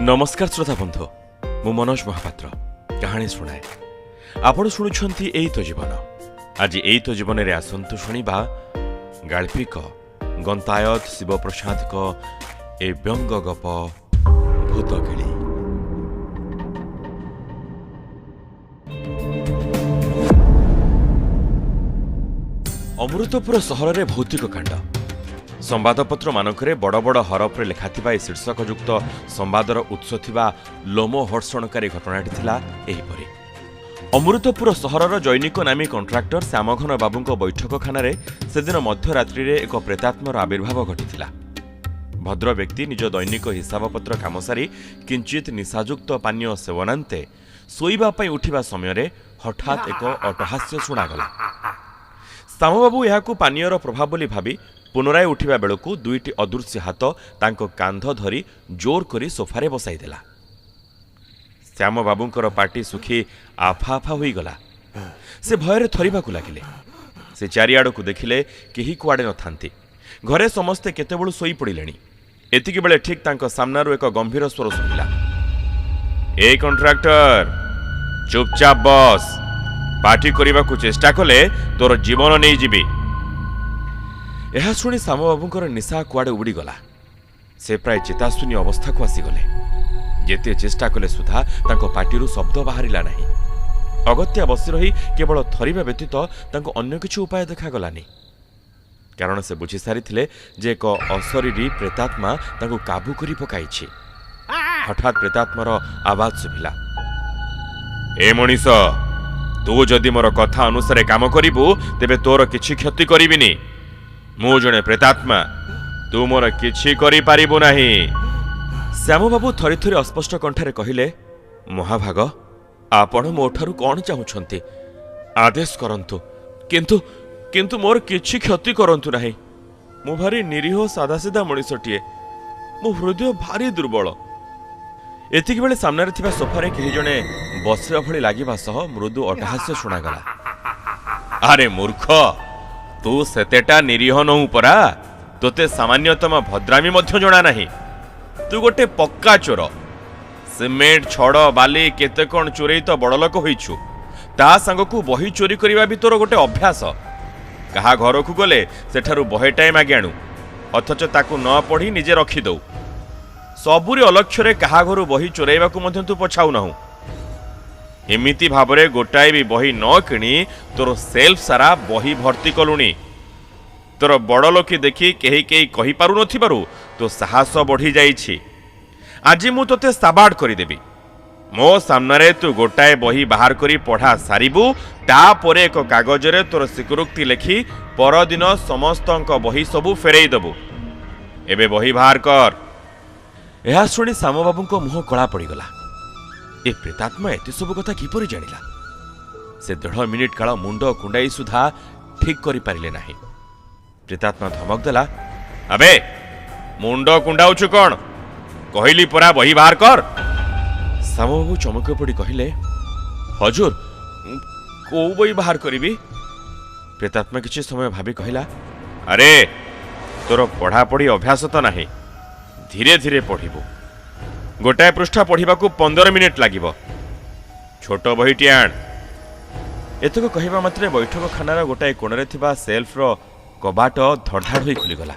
नमस्कार श्रोता बंधु मु मनोज महापात्र कहानी शुणाए आपण शुणुछंती एई तो जीवन। आज एई तो जीवन रे आसंतु शुणिबा गाल्पिक गंतायत शिवप्रसाद को ए व्यंग गप भूतकेली। अमृतपुर सहर रे भौतिक कांड संवादपत्र मानकरे बड़ बड़ हरफरे लेखाथिबा ए शीर्षकयुक्त संवादर उत्स थिबा लोमहर्षणकारी घटनाटी थिला एहिपरि। अमृतपुर सहरर जैनिक नामी कंट्राक्टर श्यामघन बाबूंको बैठकखाना सेदिन मध्यरात्रि रे एक प्रेतात्मर आविर्भाव घटिथिला। भद्र व्यक्ति निज दैनिक हिसाबपत्र काम सारी किंचित निशायुक्त पानीय सेवनान्ते शोइबा पई उठिबा समय हठात एक अट्टहास्य शुणागला। श्यामबाबू याकू पानीयर प्रभाव बोली भाबी पुनराय उठिबा बेलकू दुईटी अदृश्य हाथ तांको कांध धरी जोर करी सोफारे बसाई देला। श्याम बाबूंकर पाटी सुखी आफा आफा होई गला। से भୟରେ थरिबाकू लागिले। से चारिआडकू देखिले केही कुआडे नथांती। घरे समस्ते केतेबेळू सोई पड़िलेनी। एतिकी बेले ठीक तांको सामनारू एक गंभीर स्वर सुनिला। ए कंट्राक्टर चुपचाप बस, पार्टी करबाकू चेष्टा कले तोर जीवन नहीं जीवी। यह शुणी श्यामबाबूंकर निशा कुआडे उड़ीगला। से प्राय चेताशून्य अवस्था को आसीगले। जेते चेष्टा कले सुधा तांको पार्टीरू शब्द बाहरिला नहीं। अगत्या बसी रही केवल थरिबा व्यतीत तांको अन्य किछु उपाय देखागलानी। कारण से बुझी सारिथिले जे एक अशरीरी प्रेतात्मा तांको काबू करी पकाइछि। हठात प्रेतात्मार आवाज सुभिला। ए मनीष, तू जदि मोर कथा अनुसारे काम करिबू तेबे तोर किछि क्षति करिबिनी। मु जणे प्रेतात्मा, तू मोर किछि करि पारिबु नाही। श्यामबाबू थरी थरी अस्पष्ट कंठारे कहिले, महाभाग आपण मोठारू कोन चाहुछंती? आदेश करंतु, किंतु मोर किछि क्षति करंतु नाही। मु भारी निरीह सादासीधा मनीषटिए। मु हृदय भारी दुर्बल। एतिक बेले सामने थिबा सोफारे केही जणे बसिया भଳି लागिबा सह मृदु अट्टहास्य शुणागला। अरे मूर्ख, तू सेतेटा निरीह नहु परा। तोते सामान्यतम भद्रामी मध्य जणा नाही। तू गोटे पक्का चोर। सिमेंट छड़ बाली केते कोन चोरी तो बड़ लोक होइछु। ता संगकू बही चोरी करिबा भी तोर गोटे अभ्यास। कहा घर को गले सेठारू बहे टाइम आगे आणु, अथच ताकू न पढ़ी निजे रखी दौ। सबुरी अलक्ष्य कहा घर बही चोराइबाकू मध्य तू पछाऊ नाहु। एमिति भाबरे गोटाए भी बही न किणी तोर सेल्फ सारा बही भर्ती कलुणी। तोर बड़ लोकी देखी केही केही कही पारु नथिबारु तो साहस बढ़ी जाइछि। आज मु तोते साबाड करिदेबी। मो सामने तू गोटाए बही बाहर करी पढ़ा सारिबु, तापरे एक कागजरे तोर स्वीकृति लेखी परदिन समस्तंक बही सबु फेरई देबु। एबे बही बाहर कर। यह शुणी श्यामबाबूंको मुह कला पड़ीगला। ए प्रेतात्मा एते सब कथा किपरि जानिला? से 1.5 मिनिट काल मुंड कुंडाई सुधा ठीक करि पारिले नाही। प्रेतात्मा धमक देला, अबे मुंड कुंडाउछु कोन? कहिली परा बही बाहर कर। श्यामबाबू चमक पड़ी कहिले, हजूर को बही बाहर करिबी? प्रेतात्मा किछि समय भाबी कहिला, अरे तोर पढ़ा पढ़ी अभ्यास तो नाही। धीरे धीरे पढ़िबू। गोटाए पृष्ठा पढ़िबाकू 15 मिनिट लागिबो। छोट बहीटी आण। एतक कहिबा मात्रे बैठक खानार गोटाए कोणरे थिबा सेल्फर कबाट धड़धाड़ होई खुलीगला।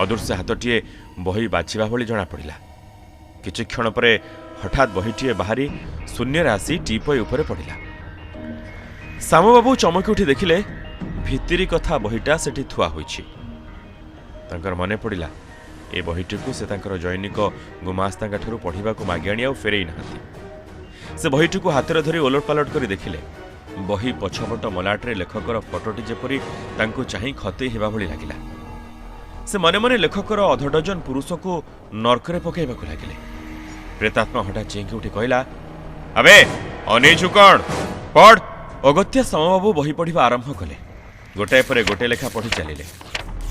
अदृश्य हाथटीए बही बाछिबा भली जणा पड़िला। किछि क्षण परे हठात बहीटीए बाहरी शून्य आसी टीपय उपरे पड़िला। श्यामबाबू चमकी उठी देखिले भितिरी कथा बहीटा सेठी थुआ होइछि। तांकर मने पड़िला ए बहीटीकू से तांकर जैनिक गुमास्तांका ठारू पढ़िबाकू मागी आनी आ फेरई नाहांती। से बहीटीकू हाथरे धरी ओलट पालट करी देखिले बही पछपट मलाटरे लेखकर फटोटी जेपरी तांकू चाही खतेई हेबा भली लागिला। से मने मने लेखकर अधडजन पुरुषकू नर्करे पकाइबाकू लागिले। प्रेतात्मा हठात चेंकी उठी कहिला, अबे अनेइछु कोन? पढ़। अगत्या श्यामबाबू बही पढ़िबा आरंभ कले। गोटाए परे गोटे लेखा पढ़ी चलिले।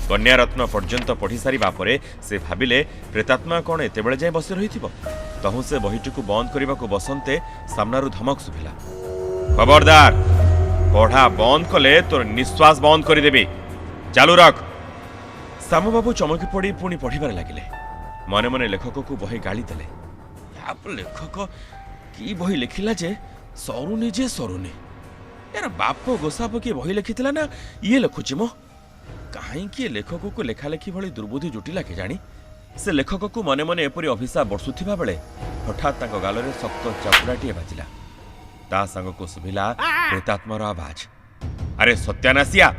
कन्यारत्न पर्यंत पढ़ी सारिबा परे से भाबिले प्रेतात्मा कौन एते बेले जाय बसी रहिथिबो। तहु से बहीटीकू बंद करिबाकू बसंते सामनारू धमक सुभिला, खबरदार पढ़ा बंद कले तोर निश्वास बंद करिदेबी। चालू रख। श्यामबाबू चमकी पड़ी पुणी पढ़िबार लागिले। मने मने लेखक को बही गाली देले। बाप लेखक की बही लिखिला जे सरुनी यार बाप गोसाप किए बही लिखिथिला ना ये लिखुची मो कहीं लेखक को लेखालेखी भली दुर्बुद्धि जुटिला के जानी से लेखक को मने मने एपरी अभिशाप बर्षुथिबा बेले हठात तांको गालरे शक्त चापुड़ाटीए बाजिला ता संग को सुभिला प्रेतात्मार आवाज अरे सत्यानासिया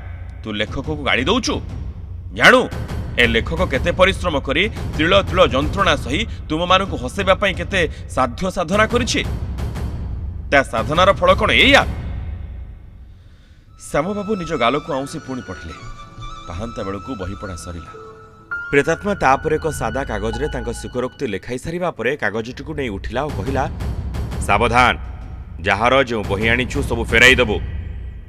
तू लेखक को गाड़ी दौचु जानू ए लेखक केते परिश्रम करी तिल तिल जंत्रणा सही तुम मानक हसेबा पई केते साध्य साधना करिछि ता साधनार फल कोन एया श्याम बाबू निज गाल को आउसी पुणी पढ़िले पाहांता बेलू बही पढ़ा सरिला प्रेतात्मा तापर एक सादा कागज रे तांको शिकोरोक्ति लेखाई सारिबा परे कागजटी को नहीं उठिला और कहिला सावधान जहार जो बही आनीछु सब फेराई देबो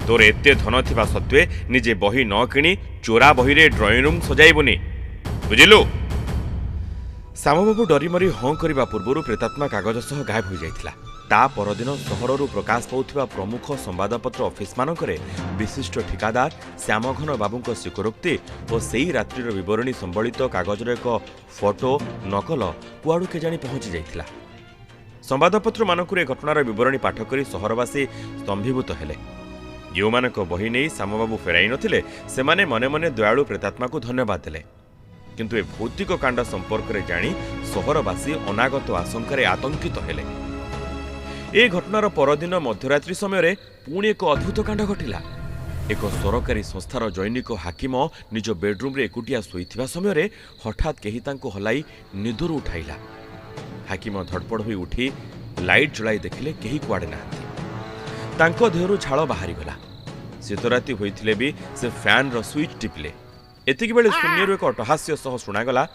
तोर एते धन थिबा सत्वे निजे बही न किनी चोरा बही रे ड्राइंग रूम सजाइबुनी बुझिलु श्यामबाबू डरी मरी हाँ करने पूर्व प्रेतात्मा कागज सह गायब हो जाइथिला ता परदिन सहररू प्रकाश पाउथिबा प्रमुख संवादपत्र ऑफिस मानकरे विशिष्ट ठिकादार श्यामघन बाबूंको स्वीकारोक्ति और सेही रात्रिर विवरणी संबलित कागजर एक फोटो नकल कुआड़ू केजाणी पहुंची जाइथिला संवादपत्र मानकुरे घटनार विवरणी पाठ करी सहरवासी स्तंभीभूत हेले जो मानक बही नहीं श्यामबाबू फेराई नथिले सेमाने मने मने दयालु प्रेतात्मा को धन्यवाद देले किंतु ए भौतिक कांड संपर्क में जानी सहरवासी अनागत आशंकार आतंकित हेले ए घटनार परदिन मध्यरात्रि समय पुणी एक अद्भुत कांड घटिला एक सरकारी संस्थार जैनिक हाकिम निज बेडरूम रे एकुटिया शोइथिबा समय हठात केही तांको हलाई निदुर उठाइला हाकिम धड़पड़ होई उठी लाइट जलाई देखिले केही कुआडे नाहंती तांको देहरु झाळ बाहरी गला शीतराति होइथिले भी से फैन रो स्विच टिपिले एतिक बेले शून्यरु एक अटहास्य सह शुणागला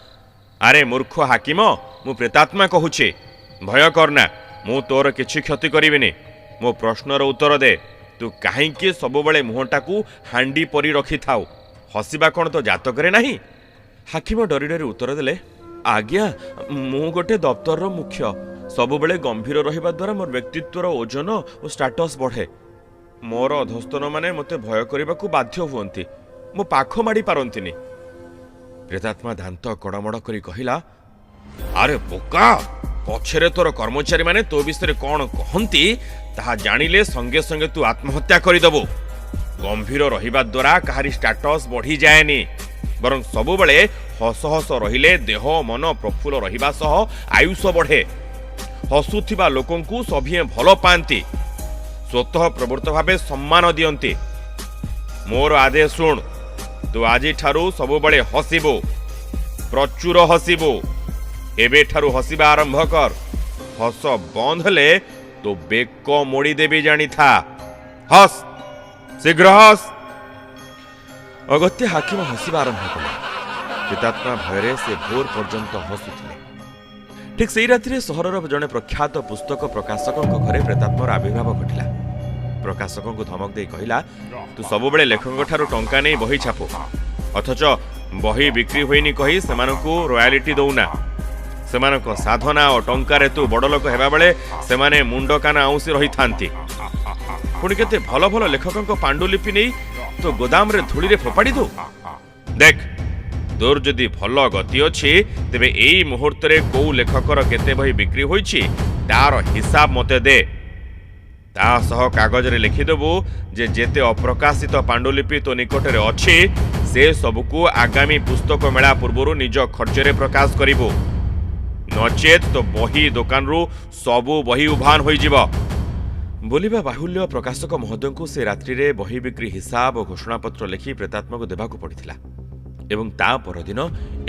अरे मूर्ख हाकिम मु प्रेतात्मा कहूचे भय करना मु तोर किछि क्षति करिबिनी मो प्रश्नर उत्तर दे तू काहींकी सबुबळे मुहटाकू हांडी परी रखि थाउ हसिबा कोन तो जातकरे नाही हाकिम डरी डरी उत्तर देले आज्ञा मु गोटे दफ्तर रो मुख्य सबुबळे गंभीर रहिबा द्वारा मोर व्यक्तित्वर ओजन और स्टेटस बढ़े मोर अधस्तन माने मते भय करबाकू बाध्य हुअंती मो पाख माड़ी पारंतिनी प्रेतात्मा दांत कड़मड़ करी कहिला अरे बोका पछरे तोर कर्मचारी माने तो विषय कौन कहती ताहा जानिले संगे संगे तू आत्महत्या करदेबू गंभीर रहिबा द्वारा कहारी स्टेटस बढ़ी जाएनी बरं सबुबळे हस हस रहिले देह मन प्रफुल्ल रहिबा सह आयुष बढ़े हसुथिबा लोकंकु सभिए भल पांती स्वतः प्रवृत्त भावे सम्मान दियंती मोर आदेश सुन तू आजी ठारू सबुबळे हसिबो प्रचुर हसिबो एबे ठारू हसिबा आरंभ कर हस बंद हेले तो बेक मोड़ी देबी जानी था हस शीघ्र हस अगत्य हाकिम हसिबा आरंभ कले प्रेतात्मा भयरे से भोर पर्यंत हसुथिले ठीक सेही राति सहरर जड़े प्रख्यात पुस्तक प्रकाशक घरे प्रेतात्मार आविर्भाव घटिला प्रकाशक को धमक दे कहला तू सबुबळे लेखक ठारू टंका नहीं बही छापो अथच बही बिक्री होइनी कही सेमानकू रॉयल्टी दौना सेमानक साधना और टंकारे तू बड़ लोक हेबा बेले सेमाने मुंड कान आउसी रही थांती पुणी केते भल भल लेखक पांडुलिपि नहीं तो गोदाम रे धूली रे फोपाड़ी दो देख तोर जदि भल गति अछि तेबे एई मुहूर्त रे को लेखकर केते बही बिक्री होईछि तार हिसाब मते दे ता सह कागज रे लिखि देबू जे जेते अप्रकाशित पांडुलिपि तो निकट रे अछि से सबको आगामी पुस्तक मेला पूर्व निज खर्च रे प्रकाश करिबो नचेत तो बही दुकान रु सबु बही उभान होई जिवो बोलिबा बाहुल्य प्रकाशक महोदय को से रात्रि रे बही बिक्री हिसाब और घोषणा पत्र लिखि प्रेतात्मा को देबाकू पड़िथिला एवं ता परदिन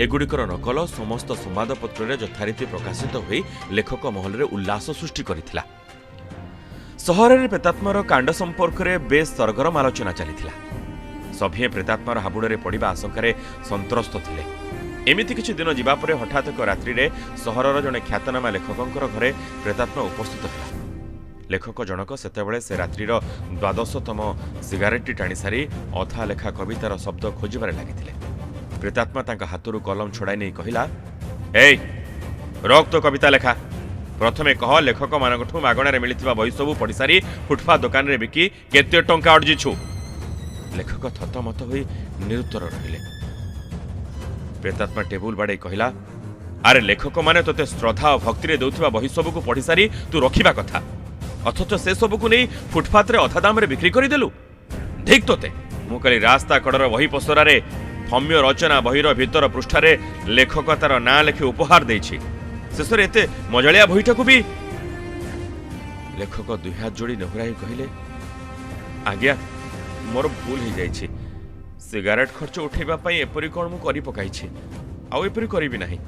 एगुड़िकर नकल समस्त संवादपत्र रे यथारीति प्रकाशित होई लेखक महल रे उल्लास सृष्टि करिथिला सहर रे प्रेतात्मार कांड संपर्क रे बेस सरगरम आलोचना चलिथिला सभे प्रेतात्मार हाबुड़े पड़िबा आशंकारे संत्रस्त थिले एमिति किछि दिन जिबा परे हठात एक रात्रि रे सहरर जने ख्यातनामा लेखकंकर घरे प्रेतात्मा उपस्थित हला लेखक जनक सेतेबेले से रात्रिर 12तम सिगारेट टाणी सारी अधा लेखा कवितार शब्द खोजिबारे लागिथिले प्रेतात्मा तांका हातरू कलम छड़ाई नहीं कहिला ए रक्त तो कविता लेखा प्रथमे कह लेखक मानकठू मागणारे मिलिथिबा बही सबु पढ़ी सारी फुटपाथ दुकान रे बिकी केते टंका अर्जिछु लेखक थतमत होई निरुत्तर रहिले प्रेतात्मा टेबुल बाड़े कहला अरे लेखक माने तोते श्रद्धा और भक्ति दौथिबा बही सब को पढ़ी सारी तू रखिबा कथा अथच से सब को नहीं फुटपाथ रे अधा दाम रे बिक्री कर देलु ठीक तोते मु कली रास्ता कड़र बही पसरा रे फम्य रचना बहीर भीतर पृष्ठारे लेखक तार ना लेखि उपहार देछि शेष एते मजालिया बहीटा को भी लेखक दुई हाथ जोड़ी नहुराई कहले आज्ञा मोर भूल हो जाइछि सिगारेट खर्च उठेबा पई एपरि कोन मु करि पकाइछि आउ एपरि करिबि नाही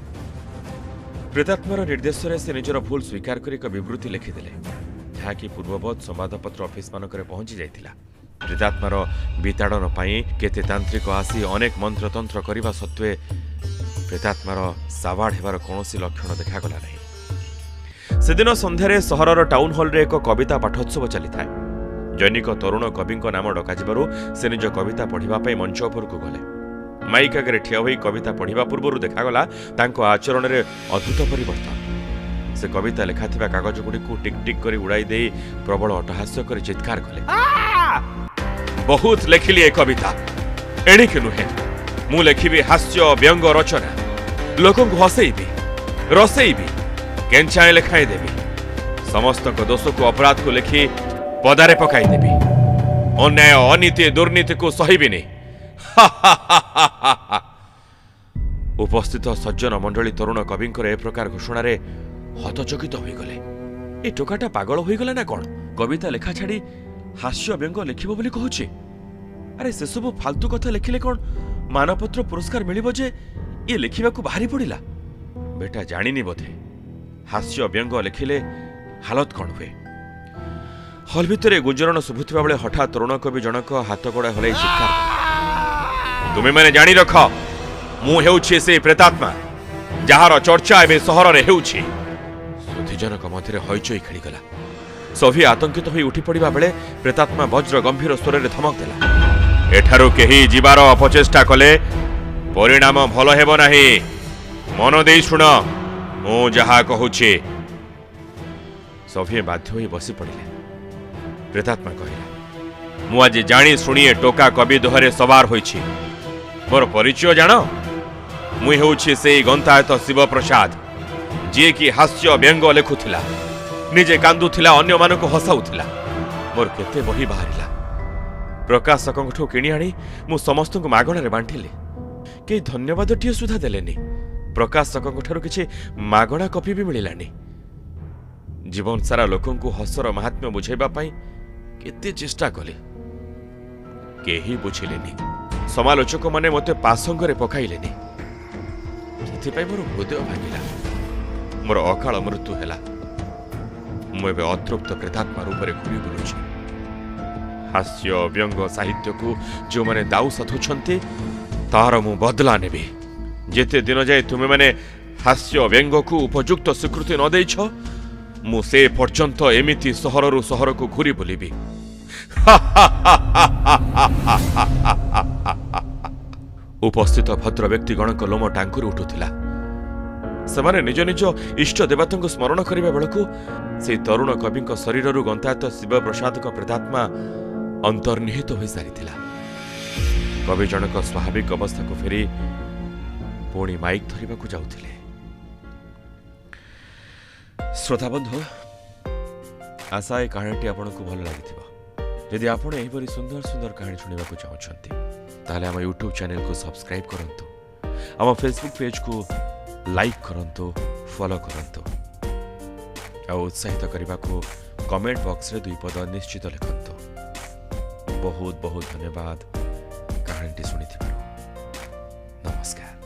प्रेतात्मार निर्देश रे से निजर भूल स्वीकार करी एक विवृत्ति लिखिदेले जहाँकि पूर्ववत संवादपत्र ऑफिस मानकरे पहुंची जाइथिला प्रेतात्मार विताड़न पाई केते तांत्रिक आसी अनेक मंत्र तंत्र करने सत्वे प्रेतात्मार सावाड़ हेबार कौनसी लक्षण देखागला नहीं सेदिन संध्यारे सहरर टाउन हॉल रे एक कविता पाठोत्सव चली था जैनिक तरुण कवि नाम डकाजिबारु से निज कविता पढ़िबा पई मंच उपरकु गले माइक आगे ठिया होई कविता पढ़िबा पूर्वरु देखागला तांको आचरण रे अद्भुत परिवर्तन से कविता लेखाथिबा कागज गुडी को टिक टिक करी उड़ाई देई प्रबल अट्टहास्य करी चित्कार कले बहुत लेखिली ए कविता एणिके नुहे मु लेखिबी हास्य व्यंग रचना लोकों को हसैबी रसैबी केंचाए लेखाई देबी समस्त को दोष को अपराध को लेखि पदारे पकाई देबी अन्याय अनीति दुर्नीति को सहिबिनी उपस्थित सज्जन मंडली तरुण कविंकर ए प्रकार घोषणा रे हतचकित होई गले ए टोकाटा पागल होई गला ना कोन कविता लेखा छाड़ी हास्य व्यंग लिखिबो बोली कहूची अरे से सब फालतू कथा लिखिले कोन मानपत्र पुरस्कार मिलिबो जे ये लिखिबा को भारी पड़िला बेटा जानिनी बोधे हास्य व्यंग लिखिले हालत कोन हुए हॉल भितरे गुंजरण सुभुथिबा बेले हठात तरुण कवि जनक हाथ गोड़ा हलाई चित्कार तुमे माने जानि रख मु हेउछि से प्रेतात्मा जहार चर्चा एबे सहर रे हेउछि सुधिजनक मध्यरे हईचई खेलीगला सभी आतंकित होई उठी पड़िबा बेले प्रेतात्मा वज्र गंभीर स्वर रे धमक देला एठारो केही जीवार अपचेष्टा कले परिणाम भल हेबो नाही मन देई सुन मु जहा कहूछि सभी बाध्य होई बसी पड़िले प्रेतात्मा कहला मु आज जानी सुनिए टोका कवि दोहरे सवार होईछि मोर परिचय जानो मु हेउछि से गंतायत शिव प्रसाद जे कि हास्य व्यंग लेखुथिला निजे कांदुथिला अन्य मानको हसाउथिला मोर केते बही बाहरिला प्रकाशकठू किणी आनी मु समस्त को मागण रे बांटिले के धन्यवाद टिए सुधा देलेनी प्रकाशकठू किछि मागणा कॉपी भी मिलिलानी जीवन सारा लोकन को हसर महात्म्य बुझाइबा पई केते चेष्टा कले केही बुझिलेनी समालोचक माने मते पासंग रे पकाइलेनी सेति पई मोर हृदय भागिला मोर अकाल मृत्यु हैला मु एबे अतृप्त प्रेतात्मा रूप में घूरी बुलुछि हास्य व्यंग साहित्य को जो माने दाऊ सधुछंती तार मु बदला नेबी जेते दिन जाए तुमे माने हास्य व्यंग को उपयुक्त स्वीकृति न देइछ मु से पर्यंत एमिति सहररु सहर को घूरी बुलिबी उपस्थित भद्र व्यक्ति गणक लोम टांकुरी उठुथिला सेमाने निज निज इष्ट देवता स्मरण करने बेलू से तरुण कवि शरीर गंतायत शिव प्रसाद प्रेतात्मा अंतर्निहित हो सारी कवि जनक स्वाभाविक अवस्था को फेरी पुणी माइक धरने को जाउथिले श्रोता बंधु आशा ए कहानी आपन को भल लगी यदि आपन एहिपरि सुंदर सुंदर कहानी सुनिबा को चाहछंती ताले हम यूट्यूब चैनल को सब्सक्राइब करंतु हम फेसबुक पेज को लाइक करंतु फॉलो करंतु आ उत्साहित करने को कमेंट बॉक्स रे दुई पद निश्चित लिखंतु बहुत बहुत धन्यवाद कहानी सुनी नमस्कार।